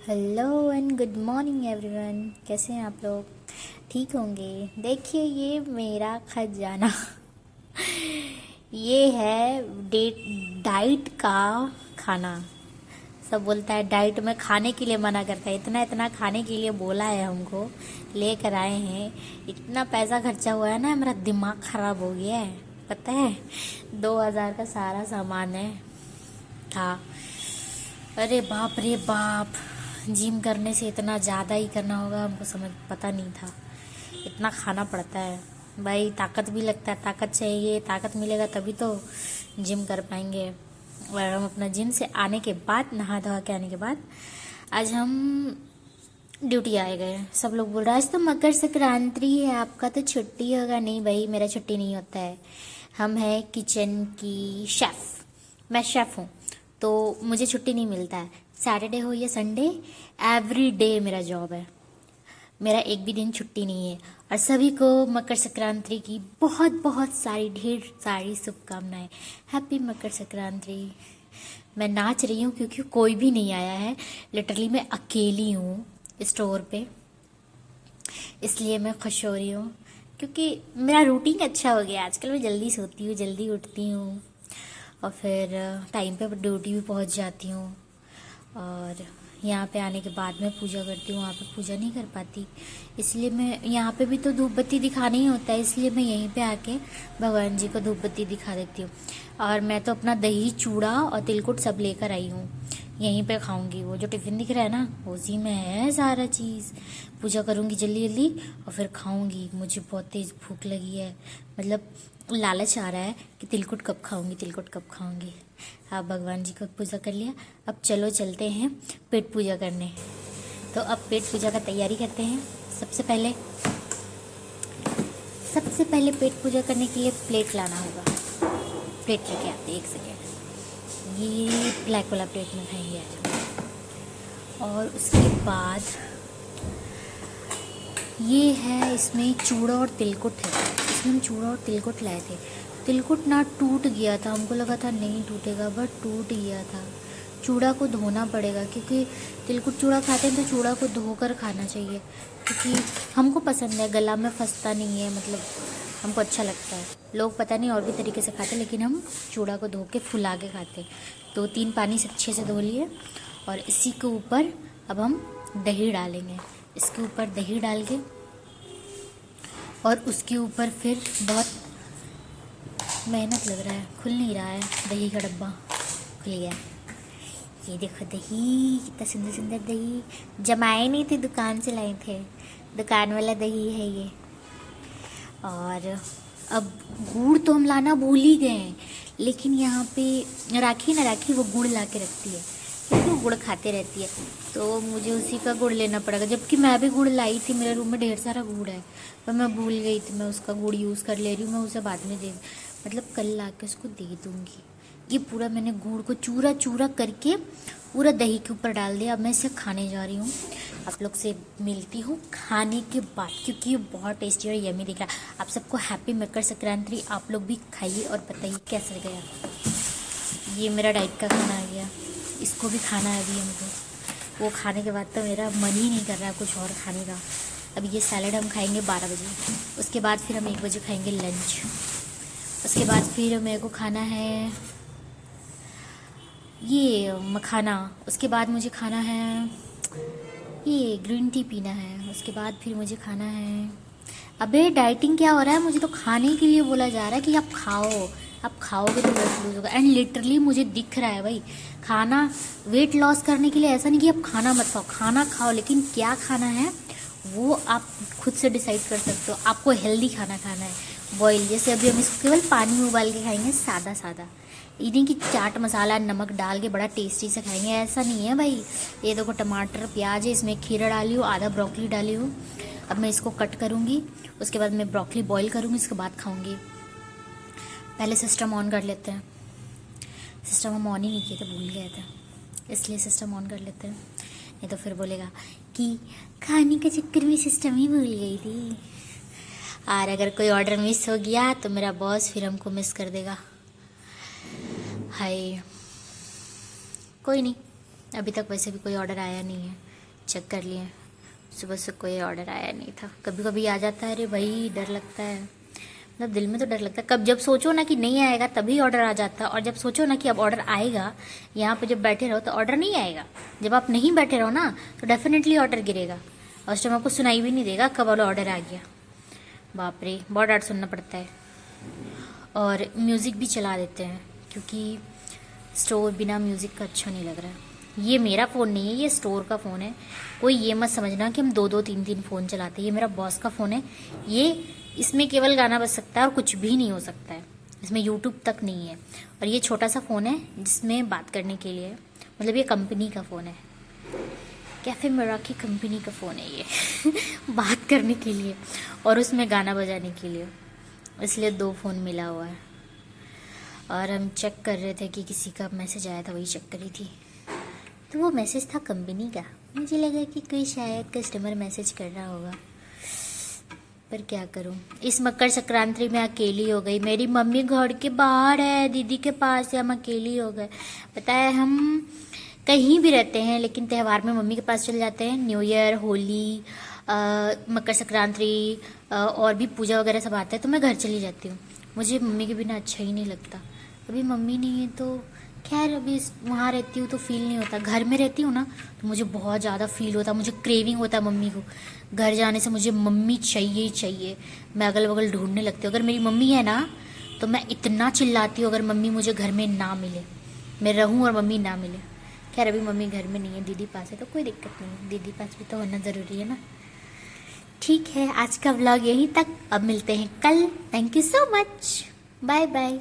Hello and good morning everyone. कैसे हैं आप लोग? ठीक होंगे। देखिए ये मेरा खजाना ये है डाइट का खाना। सब बोलता है डाइट में खाने के लिए मना करता है, इतना इतना खाने के लिए बोला है हमको, लेकर आए हैं। इतना पैसा खर्चा हुआ है ना, मेरा दिमाग खराब हो गया है। पता है 2000 का सारा सामान है था। अरे बाप रे बाप, जिम करने से इतना ज़्यादा ही करना होगा, हमको समझ पता नहीं था। इतना खाना पड़ता है भाई, ताकत भी लगता है, ताकत चाहिए, ताकत मिलेगा तभी तो जिम कर पाएंगे। और हम अपना जिम से आने के बाद, नहा धोवा के आने के बाद, आज हम ड्यूटी आए गए। सब लोग बोल रहे आज तो मकर संक्रांति है, आपका तो छुट्टी होगा। नहीं भाई, मेरा छुट्टी नहीं होता है। हम हैं किचन की शेफ़, मैं शेफ़ हूँ, तो मुझे छुट्टी नहीं मिलता है। सैटरडे हो या संडे, एवरी डे मेरा जॉब है, मेरा एक भी दिन छुट्टी नहीं है। और सभी को मकर संक्रांति की बहुत बहुत सारी ढेर सारी शुभकामनाएं। हैप्पी मकर संक्रांति। मैं नाच रही हूँ क्योंकि कोई भी नहीं आया है, लिटरली मैं अकेली हूँ स्टोर पे, इसलिए मैं खुश हो रही हूँ क्योंकि मेरा रूटीन अच्छा हो गया। आजकल मैं जल्दी सोती हूँ, जल्दी उठती हूँ और फिर टाइम पे ड्यूटी भी पहुँच जाती हूँ। और यहाँ पे आने के बाद मैं पूजा करती हूँ, वहाँ पे पूजा नहीं कर पाती, इसलिए मैं यहाँ पे भी तो धूप बत्ती दिखाना ही होता है, इसलिए मैं यहीं पे आके भगवान जी को धूप बत्ती दिखा देती हूँ। और मैं तो अपना दही चूड़ा और तिलकुट सब लेकर आई हूँ, यहीं पे खाऊंगी। वो जो टिफ़िन दिख रहा है ना, उसी में है सारा चीज़। पूजा करूँगी जल्दी जल्दी और फिर खाऊंगी। मुझे बहुत तेज़ भूख लगी है, मतलब लालच आ रहा है कि तिलकुट कब खाऊंगी, तिलकुट कब खाऊंगी। हाँ, भगवान जी को पूजा कर लिया, अब चलो चलते हैं पेट पूजा करने। तो अब पेट पूजा का तैयारी करते हैं। सबसे पहले पेट पूजा करने के लिए प्लेट लाना होगा। प्लेट लेके आते, एक सेकेंड। ये ब्लैक वाला प्लेट में खाएंगे आज। और उसके बाद ये है, इसमें चूड़ा और तिलकुट है। इसमें हम चूड़ा और तिलकुट लाए थे। तिलकुट ना टूट गया था, हमको लगा था नहीं टूटेगा, बट टूट गया था। चूड़ा को धोना पड़ेगा क्योंकि तिलकुट चूड़ा खाते हैं तो चूड़ा को धोकर खाना चाहिए, क्योंकि हमको पसंद है, गला में फंसता नहीं है, मतलब हमको अच्छा लगता है। लोग पता नहीं और भी तरीके से खाते हैं, लेकिन हम चूड़ा को धो के फुला के खाते हैं। 2-3 पानी से अच्छे से धो लिए और इसी के ऊपर अब हम दही डालेंगे। इसके ऊपर दही डाल के और उसके ऊपर फिर बहुत मेहनत लग रहा है, खुल नहीं रहा है दही का डब्बा। खुल गया, ये देखो दही, कितना सुंदर सुंदर दही। जमाए नहीं थे, दुकान से लाए थे, दुकान वाला दही है ये। और अब गुड़ तो हम लाना भूल ही गए हैं, लेकिन यहाँ पे राखी वो गुड़ ला के रखती है क्योंकि वो गुड़ खाते रहती है, तो मुझे उसी का गुड़ लेना पड़ेगा। जबकि मैं भी गुड़ लाई थी, मेरे रूम में ढेर सारा गुड़ है, पर मैं भूल गई थी। मैं उसका गुड़ यूज़ कर ले रही हूँ, मैं उसे बाद में मतलब कल ला के उसको दे दूँगी। ये पूरा मैंने गुड़ को चूरा चूरा करके पूरा दही के ऊपर डाल दिया। अब मैं इसे खाने जा रही हूँ। आप लोग से मिलती हूँ खाने के बाद, क्योंकि ये बहुत टेस्टी और यमी दिख रहा है। आप सबको हैप्पी मकर संक्रांति। आप लोग भी खाइए और बताइए कैसा गया। ये मेरा डाइट का खाना आ गया, इसको भी खाना है अभी हमको। वो खाने के बाद तो मेरा मन ही नहीं कर रहा है कुछ और खाने का। अब ये सैलड हम खाएंगे 12 बजे, उसके बाद फिर हम 1 बजे खाएंगे लंच। उसके बाद फिर मेरे को खाना है ये मखाना। उसके बाद मुझे खाना है ये ग्रीन टी पीना है। उसके बाद फिर मुझे खाना है, अबे डाइटिंग क्या हो रहा है, मुझे तो खाने के लिए बोला जा रहा है कि आप खाओ, आप खाओगे तो वेट लूज होगा। एंड लिटरली मुझे दिख रहा है भाई, खाना वेट लॉस करने के लिए ऐसा नहीं कि आप खाना मत खाओ, खाना खाओ, लेकिन क्या खाना है वो आप खुद से डिसाइड कर सकते हो। आपको हेल्दी खाना खाना है, बॉयल। जैसे अभी हम इसको केवल पानी में उबाल के खाएंगे, सादा सादा। ये नहीं कि चाट मसाला नमक डाल के बड़ा टेस्टी से खाएंगे, ऐसा नहीं है भाई। ये देखो टमाटर प्याज है, इसमें खीरा डाली हूँ, आधा ब्रोकली डाली हूँ। अब मैं इसको कट करूँगी, उसके बाद मैं ब्रोकली बॉईल करूँगी, उसके बाद खाऊँगी। पहले सिस्टम ऑन कर लेते हैं। सिस्टम हम ऑन ही नहीं किए थे, भूल गए थे, इसलिए सिस्टम ऑन कर लेते हैं, नहीं तो फिर बोलेगा कि खाने के चक्कर में सिस्टम ही भूल गई थी। और अगर कोई ऑर्डर मिस हो गया तो मेरा बॉस फिर हमको मिस कर देगा। हाय, कोई नहीं, अभी तक वैसे भी कोई ऑर्डर आया नहीं है, चेक कर लिए, सुबह से कोई ऑर्डर आया नहीं था। कभी कभी आ जाता है, अरे भाई डर लगता है, मतलब दिल में तो डर लगता है। कब जब सोचो ना कि नहीं आएगा तभी ऑर्डर आ जाता है, और जब सोचो ना कि अब ऑर्डर आएगा, यहाँ पे जब बैठे रहो तो ऑर्डर नहीं आएगा। जब आप नहीं बैठे रहो ना तो डेफिनेटली ऑर्डर गिरेगा, और उस टाइम आपको सुनाई भी नहीं देगा कब वाला ऑर्डर आ गया। बाप रे, बहुत डांट सुनना पड़ता है। और म्यूज़िक भी चला देते हैं, क्योंकि स्टोर बिना म्यूज़िक का अच्छा नहीं लग रहा है। ये मेरा फ़ोन नहीं है, ये स्टोर का फ़ोन है। कोई ये मत समझना कि हम 2-2 3-3 फ़ोन चलाते हैं। ये मेरा बॉस का फ़ोन है। ये इसमें केवल गाना बज सकता है और कुछ भी नहीं हो सकता है। इसमें यूट्यूब तक नहीं है। और ये छोटा सा फ़ोन है जिसमें बात करने के लिए, मतलब ये कंपनी का फ़ोन है, कैफ़े मेराकी कंपनी का फ़ोन है ये बात करने के लिए और उसमें गाना बजाने के लिए, इसलिए 2 फ़ोन मिला हुआ है। और हम चेक कर रहे थे कि किसी का मैसेज आया था, वही चेक करी थी, तो वो मैसेज था कंपनी का। मुझे लगा कि कोई शायद कस्टमर मैसेज कर रहा होगा, पर क्या करूं। इस मकर संक्रांति में अकेली हो गई। मेरी मम्मी घर के बाहर है, दीदी के पास है, हम अकेली हो गए। पता है, हम कहीं भी रहते हैं लेकिन त्यौहार में मम्मी के पास चले जाते हैं। न्यू ईयर, होली, मकर संक्रांति और भी पूजा वगैरह सब आते हैं तो मैं घर चली जाती हूँ। मुझे मम्मी के बिना अच्छा ही नहीं लगता। अभी मम्मी नहीं है तो खैर, अभी वहाँ रहती हूँ तो फील नहीं होता। घर में रहती हूँ ना तो मुझे बहुत ज़्यादा फील होता है, मुझे क्रेविंग होता है मम्मी को। घर जाने से मुझे मम्मी चाहिए ही चाहिए। मैं अगल बगल ढूंढने लगती हूँ। अगर मेरी मम्मी है ना तो मैं इतना चिल्लाती हूँ अगर मम्मी मुझे घर में ना मिले, मैं रहूँ और मम्मी ना मिले। खैर अभी मम्मी घर में नहीं है, दीदी पास है, तो कोई दिक्कत नहीं है। दीदी पास भी तो होना ज़रूरी है ना। ठीक है, आज का व्लॉग यहीं तक। अब मिलते हैं कल। Thank you so much, bye bye.